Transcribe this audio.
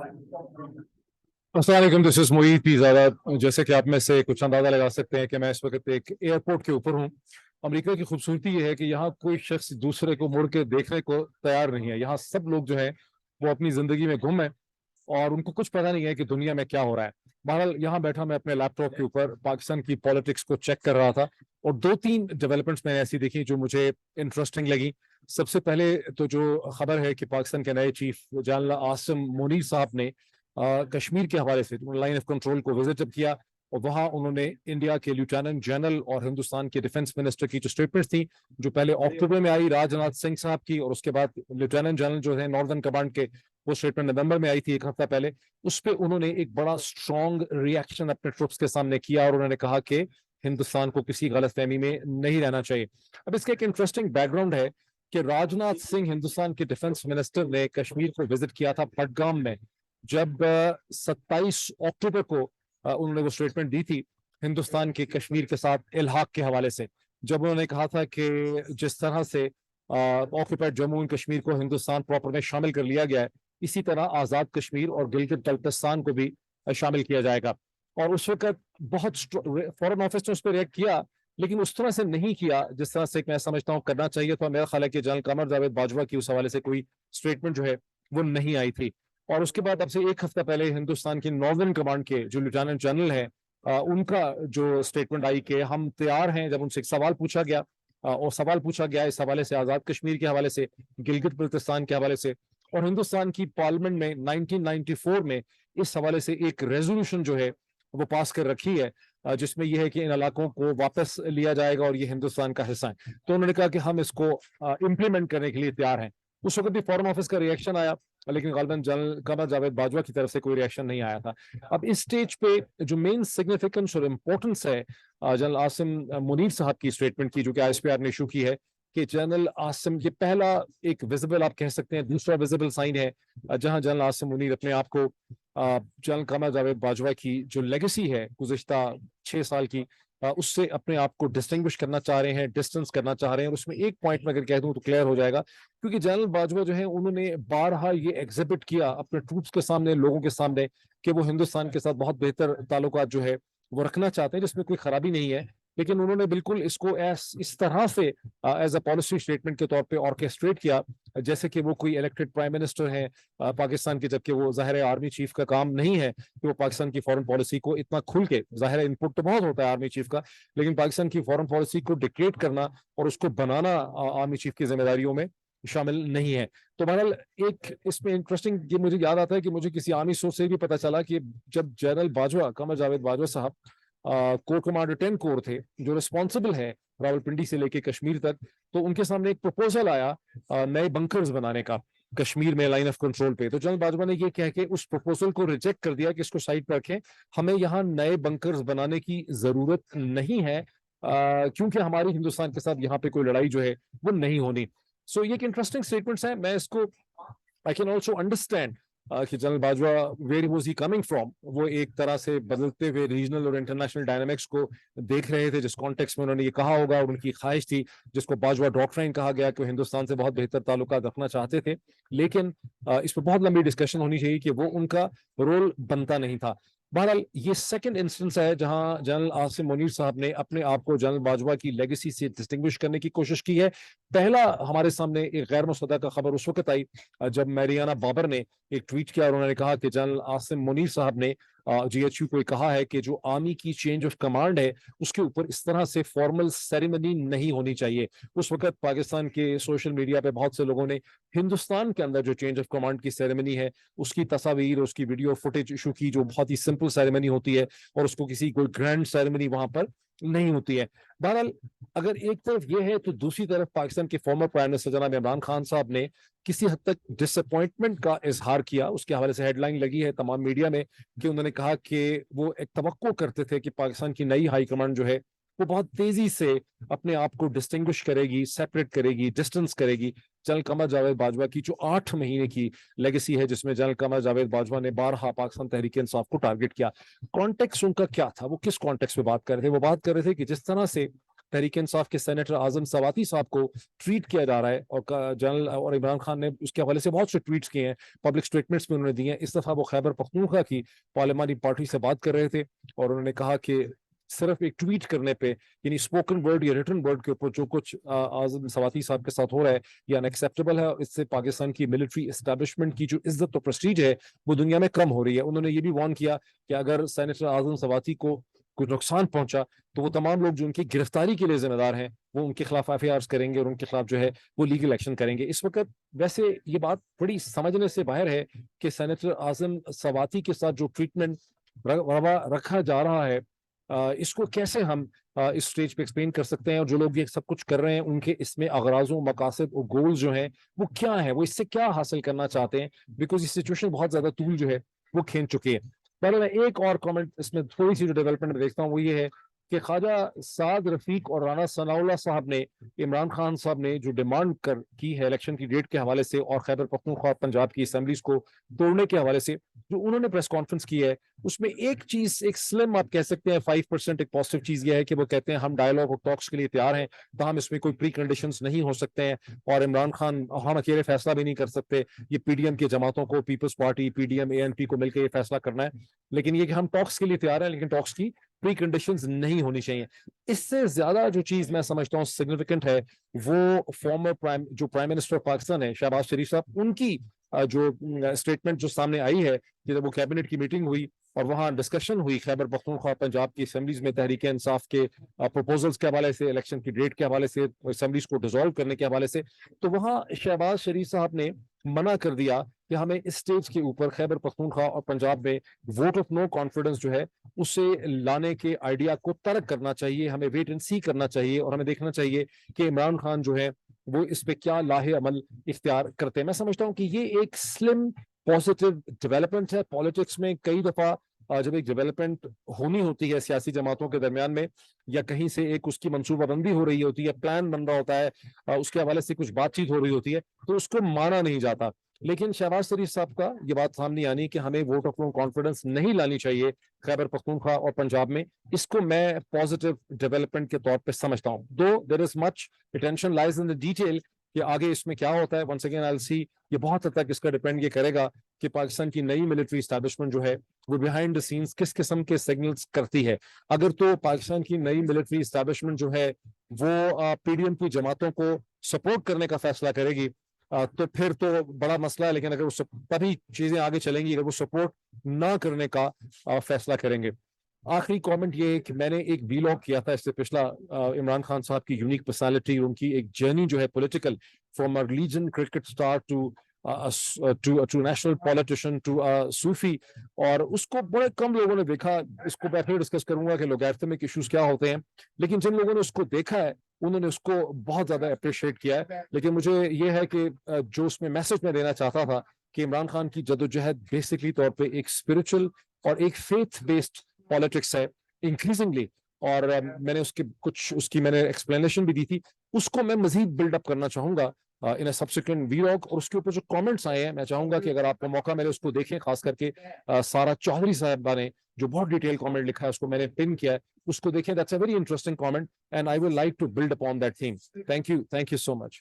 अस्सलाम वालेकुम, this is Moid Pirzada. जैसे कि आप में से कुछ अंदाजा लगा सकते हैं कि मैं इस वक्त एक एयरपोर्ट के ऊपर हूँ। अमेरिका की खूबसूरती ये है कि यहाँ कोई शख्स दूसरे को मुड़ के देखने को तैयार नहीं है। यहाँ सब लोग जो है वो अपनी जिंदगी में गुम है और उनको कुछ पता नहीं है कि दुनिया में क्या हो रहा है। बहरहाल यहाँ बैठा मैं अपने लैपटॉप के ऊपर पाकिस्तान की पॉलिटिक्स को चेक कर रहा था और दो तीन डेवलपमेंट्स मैंने ऐसी देखी जो मुझे इंटरेस्टिंग लगी। सबसे पहले तो जो खबर है कि पाकिस्तान के नए चीफ जनरल आसिम मुनीर साहब ने कश्मीर के हवाले से लाइन ऑफ कंट्रोल को विजिट किया और वहां उन्होंने इंडिया के लेफ्टिनेंट जनरल और हिंदुस्तान के डिफेंस मिनिस्टर की जो स्टेटमेंट थी, जो पहले अक्टूबर में आई राजनाथ सिंह साहब की, और उसके बाद लेफ्टिनेंट जनरल जो है नॉर्दर्न कमांड के, वो स्टेटमेंट नवंबर में आई थी, एक हफ्ता पहले। उस पर उन्होंने एक बड़ा स्ट्रॉन्ग रिएक्शन अपने ट्रुप्स के सामने किया और उन्होंने कहा कि हिंदुस्तान को किसी गलतफहमी में नहीं रहना चाहिए। अब इसका एक इंटरेस्टिंग बैकग्राउंड है कि राजनाथ सिंह, हिंदुस्तान के डिफेंस मिनिस्टर, ने कश्मीर को विजिट किया था पटगाम में, जब 27 अक्टूबर को उन्होंने वो स्टेटमेंट दी थी हिंदुस्तान के कश्मीर के साथ इल्हाक के हवाले से, जब उन्होंने कहा था कि जिस तरह से ऑक्यूपाइड जम्मू एंड कश्मीर को हिंदुस्तान प्रॉपर में शामिल कर लिया गया है, इसी तरह आज़ाद कश्मीर और गिलगित बल्तिस्तान को भी शामिल किया जाएगा। और उस वक्त बहुत फॉरेन ऑफिस ने उस पर रिएक्ट किया, लेकिन उस तरह से नहीं किया जिस तरह से मैं समझता हूँ करना चाहिए। तो मेरा ख्याल है कि जनरल कमर जावेद बाजवा की उस हवाले से कोई स्टेटमेंट जो है वो नहीं आई थी। और उसके बाद अब से एक हफ्ता पहले हिंदुस्तान की नॉर्दर्न कमांड के जो लेफ्टिनेंट जनरल है, उनका जो स्टेटमेंट आई कि हम तैयार हैं, जब उनसे एक सवाल पूछा गया और सवाल पूछा गया इस हवाले से, आज़ाद कश्मीर के हवाले से, गिलगित बल्तिस्तान के हवाले से, और हिंदुस्तान की पार्लियामेंट में 1994 में इस हवाले से एक रेजोल्यूशन जो है वो पास कर रखी है, जिसमें यह है कि इन इलाकों को वापस लिया जाएगा और ये हिंदुस्तान का हिस्सा है। तो उन्होंने कहा कि हम इसको इम्प्लीमेंट करने के लिए तैयार हैं। उस वक्त भी फॉरेन ऑफिस का रिएक्शन आया, लेकिन गालिबन जनरल कमर जावेद बाजवा की तरफ से कोई रिएक्शन नहीं आया था। अब इस स्टेज पे जो मेन सिग्निफिकेंस और इम्पोर्टेंस है जनरल आसिम मुनीर साहब की स्टेटमेंट की, जो कि आईएसपीआर ने इशू की है, कि जनरल आसिम, ये पहला एक विजिबल आप कह सकते हैं, दूसरा विजिबल साइन है जहां जनरल आसिम मुनीर अपने आप को जनरल कमर जावेद बाजवा की जो लेगेसी है गुज़िश्ता 6 साल की, उससे अपने आप को डिस्टिंग्विश करना चाह रहे हैं, डिस्टेंस करना चाह रहे हैं। और उसमें एक पॉइंट में अगर कह दूं तो क्लियर हो जाएगा, क्योंकि जनरल बाजवा जो है उन्होंने बारहा ये एग्जिबिट किया अपने ट्रूप्स के सामने, लोगों के सामने, कि वो हिंदुस्तान के साथ बहुत बेहतर ताल्लुकात जो है वो रखना चाहते हैं, जिसमें कोई खराबी नहीं है। लेकिन उन्होंने बिल्कुल इसको इस तरह से एज अ पॉलिसी स्टेटमेंट के तौर पे ऑर्केस्ट्रेट किया जैसे कि वो कोई इलेक्टेड प्राइम मिनिस्टर है पाकिस्तान के, जबकि वो ज़ाहिर है आर्मी चीफ का काम नहीं है कि वो पाकिस्तान की फॉरेन पॉलिसी को इतना खुल के, ज़ाहिर है इनपुट तो बहुत होता है आर्मी चीफ का, लेकिन पाकिस्तान की फॉरेन पॉलिसी को डिक्टेट करना और उसको बनाना आर्मी चीफ की जिम्मेदारियों में शामिल नहीं है। तो बहरहाल एक इसमें इंटरेस्टिंग ये मुझे याद आता है कि मुझे किसी आर्मी सोर्स से भी पता चला कि जब जनरल बाजवा, कमर जावेद बाजवा साहब कोर कमांडर 10 कोर थे, जो रिस्पॉन्सिबल है रावलपिंडी से लेके कश्मीर तक, तो उनके सामने एक प्रपोजल आया नए बंकर्स बनाने का कश्मीर में लाइन ऑफ कंट्रोल पे। तो जनरल बाजवा ने ये कह के उस प्रपोजल को रिजेक्ट कर दिया कि इसको साइड पर रखें, हमें यहाँ नए बंकर्स बनाने की जरूरत नहीं है, क्योंकि हमारी हिंदुस्तान के साथ यहाँ पे कोई लड़ाई जो है वो नहीं होनी। सो ये एक इंटरेस्टिंग स्टेटमेंट्स है। मैं इसको आई कैन ऑल्सो अंडरस्टैंड कि General Bajwa where was he coming from, वो एक तरह से बदलते हुए रीजनल और इंटरनेशनल डायनामिक्स को देख रहे थे, जिस कॉन्टेक्स्ट में उन्होंने ये कहा होगा, और उनकी ख्वाहिश थी जिसको बाजवा डॉक्ट्राइन कहा गया कि हिंदुस्तान से बहुत बेहतर ताल्लुकात रखना चाहते थे। लेकिन इस पर बहुत लंबी डिस्कशन होनी चाहिए कि वो उनका रोल बनता नहीं था। बहरहाल ये सेकंड इंस्टेंस है जहां जनरल आसिम मुनीर साहब ने अपने आप को जनरल बाजवा की लेगेसी से डिस्टिंग्विश करने की कोशिश की है। पहला हमारे सामने एक गैर मुसद्दक़ खबर उस वक्त आई जब मैरियाना बाबर ने एक ट्वीट किया और उन्होंने कहा कि जनरल आसिम मुनीर साहब ने जीएचयू को कहा है कि जो आर्मी की चेंज ऑफ कमांड है उसके ऊपर इस तरह से फॉर्मल सेरेमनी नहीं होनी चाहिए। उस वक्त पाकिस्तान के सोशल मीडिया पे बहुत से लोगों ने हिंदुस्तान के अंदर जो चेंज ऑफ कमांड की सेरेमनी है उसकी तस्वीर, उसकी वीडियो फुटेज इशू की, जो बहुत ही सिंपल सेरेमनी होती है और उसको किसी कोई ग्रैंड सेरेमनी वहां पर नहीं होती है। बहरहाल अगर एक तरफ ये है तो दूसरी तरफ पाकिस्तान के फॉर्मर प्राइम मिनिस्टर जनाब इमरान खान साहब ने किसी हद तक डिसअपॉइंटमेंट का इजहार किया। उसके हवाले से हेडलाइन लगी है तमाम मीडिया में कि उन्होंने कहा कि वो एक तवक्को करते थे कि पाकिस्तान की नई हाई कमांड जो है वो बहुत तेजी से अपने आप को डिस्टिंग्विश करेगी, सेपरेट करेगी, डिस्टेंस करेगी जनरल कमर जावेद बाजवा की जो 8 महीने की लेगेसी है, जिसमें जनरल कमर जावेद बाजवा ने बारहा पाकिस्तान तहरीक इंसाफ को टारगेट किया। कॉन्टेक्स्ट उनका क्या था, वो किस कॉन्टेक्स्ट में बात कर रहे थे? वो बात कर रहे थे कि जिस तरह से تحریک انصاف کے سینیٹر اعظم سواتی صاحب کو ٹویٹ کیا جا رہا ہے, اور جنرل اور عمران خان نے اس کے حوالے سے بہت سے ٹویٹس کیے ہیں, پبلک اسٹیٹمنٹس بھی انہوں نے دیے ہیں. اس دفعہ وہ خیبر پختونخوا کی پارلیمانی پارٹی سے بات کر رہے تھے, اور انہوں نے کہا کہ صرف ایک ٹویٹ کرنے پہ, یعنی اسپوکن ورڈ یا ریٹن ورڈ کے اوپر جو کچھ اعظم سواتی صاحب کے ساتھ ہو رہا ہے یہ ان ایکسیپٹیبل ہے. اس سے پاکستان کی ملٹری اسٹیبلشمنٹ کی جو عزت و پریسٹیج ہے وہ دنیا میں کم ہو رہی ہے. انہوں نے یہ بھی وارن کیا کہ اگر سینیٹر اعظم سواتی کو کوئی نقصان پہنچا تو وہ تمام لوگ جو ان کی گرفتاری کے لیے ذمہ دار ہیں وہ ان کے خلاف ایف آئی آرز کریں گے, اور ان کے خلاف جو ہے وہ لیگل ایکشن کریں گے. اس وقت ویسے یہ بات بڑی سمجھنے سے باہر ہے کہ سینیٹر اعظم سواتی کے ساتھ جو ٹریٹمنٹ رکھا جا رہا ہے اس کو کیسے ہم اس سٹیج پہ ایکسپلین کر سکتے ہیں, اور جو لوگ یہ سب کچھ کر رہے ہیں ان کے اس میں اغراض و مقاصد اور گولز جو ہیں وہ کیا ہیں, وہ اس سے کیا حاصل کرنا چاہتے ہیں, بیکاز یہ سچویشن بہت زیادہ طول جو ہے وہ کھینچ چکی ہے. پہلے میں ایک اور کامنٹ اس میں تھوڑی سی جو ڈیولپمنٹ دیکھتا ہوں وہ یہ ہے کہ خواجہ سعد رفیق اور رانا ثناء اللہ صاحب نے عمران خان صاحب نے جو ڈیمانڈ کی ہے الیکشن کی ڈیٹ کے حوالے سے اور خیبر پختونخوا پنجاب کی اسمبلیز کو توڑنے کے حوالے سے جو انہوں نے پریس کانفرنس کی ہے, اس میں ایک چیز, ایک سلم آپ کہہ سکتے ہیں 5% ایک پازیٹیو چیز یہ ہے کہ وہ کہتے ہیں ہم ڈائیلاگ اور ٹاکس کے لیے تیار ہیں, تاہم اس میں کوئی پری کنڈیشنز نہیں ہو سکتے ہیں, اور عمران خان ہم اکیلے فیصلہ بھی نہیں کر سکتے, یہ پی ڈی ایم کی جماعتوں کو, Peoples Party, P D M, A N P کو مل کے یہ فیصلہ کرنا ہے, لیکن یہ کہ ہم ٹاکس کے لیے تیار ہیں لیکن ٹاکس کی پری کنڈیشنز نہیں ہونی چاہیے. اس سے زیادہ جو چیز میں سمجھتا ہوں سگنیفیکنٹ ہے وہ فارمر پرائم منسٹر پاکستان ہے شہباز شریف صاحب, ان کی جو اسٹیٹمنٹ جو سامنے آئی ہے کہ جب وہ کیبنٹ کی میٹنگ ہوئی اور وہاں ڈسکشن ہوئی خیبر پختونخوا پنجاب کی اسمبلیز میں تحریک انصاف کے پروپوزلز کے حوالے سے, الیکشن کی ڈیٹ کے حوالے سے, اسمبلیز کو ڈیزالو کرنے کے حوالے سے, تو وہاں شہباز شریف صاحب نے منع کر دیا کہ ہمیں اس سٹیج کے اوپر خیبر پختونخوا اور پنجاب میں ووٹ آف نو کانفیڈنس جو ہے اسے لانے کے آئیڈیا کو ترک کرنا چاہیے, ہمیں ویٹ اینڈ سی کرنا چاہیے, اور ہمیں دیکھنا چاہیے کہ عمران خان جو ہے وہ اس پہ کیا لاہے عمل اختیار کرتے ہیں. میں سمجھتا ہوں کہ یہ ایک سلم پازیٹیو ڈیولپمنٹ ہے. پالیٹکس میں کئی دفعہ جب ایک ڈیولپمنٹ ہونی ہوتی ہے سیاسی جماعتوں کے درمیان میں, یا کہیں سے ایک اس کی منصوبہ بندی ہو رہی ہوتی ہے, پلان بن رہا ہوتا ہے, اس کے حوالے سے کچھ بات چیت ہو رہی ہوتی ہے, تو اس کو مانا نہیں جاتا. لیکن شہباز شریف صاحب کا یہ بات سامنے آنی کہ ہمیں ووٹ آف نو کانفیڈنس نہیں لانی چاہیے خیبر پختونخوا اور پنجاب میں, اس کو میں پازیٹیو ڈیولپمنٹ کے طور پہ سمجھتا ہوں. دو دیر از much attention لائز in the detail کہ آگے اس میں کیا ہوتا ہے. ونس اگین آئی ول سی, یہ بہت حد تک اس کا ڈیپینڈ یہ کرے گا کہ پاکستان کی نئی ملٹری اسٹیبلشمنٹ جو ہے وہ بیہائنڈ دا سینس کس قسم کے سگنلز کرتی ہے. اگر تو پاکستان کی نئی ملٹری اسٹیبلشمنٹ جو ہے وہ پی ڈی ایم کی جماعتوں کو سپورٹ کرنے کا فیصلہ کرے گی تو پھر تو بڑا مسئلہ ہے, لیکن اگر وہ تبھی چیزیں آگے چلیں گی اگر وہ سپورٹ نہ کرنے کا فیصلہ کریں گے. آخری کامنٹ یہ ہے کہ میں نے ایک ویلاگ کیا تھا اس سے پچھلا, عمران خان صاحب کی یونیک پرسنالٹی, ان کی ایک جرنی جو ہے political, from a religion cricket star to national politician to صوفی, اور اس کو بڑے کم لوگوں نے دیکھا. اس کو میں پھر ڈسکس کروں گا کہ لوگارتھمک ایشوز کیا ہوتے ہیں, لیکن جن لوگوں نے اس کو دیکھا ہے انہوں نے اس کو بہت زیادہ اپریشیٹ کیا ہے. لیکن مجھے یہ ہے کہ جو اس میں میسج میں دینا چاہتا تھا کہ عمران خان کی جدوجہد بیسکلی طور پہ ایک اسپرچل اور ایک فیتھ بیسڈ پالیٹکس ہے انکریزنگلی, اور میں نے اس کی میں نے ایکسپلینیشن بھی دی تھی, اس کو میں مزید بلڈ اپ کرنا چاہوں گا ان اے سبسیکوینٹ ویلاگ. اور اس کے اوپر جو کامنٹس آئے ہیں میں چاہوں گا کہ اگر آپ کو موقع ملے اس کو دیکھیں, خاص کر کے سارا چودھری صاحبہ نے جو بہت ڈیٹیل کامنٹ لکھا ہے اس کو میں نے پن کیا ہے, اس کو دیکھیں. That's a very interesting comment and I will like to build upon that theme. Thank you so much.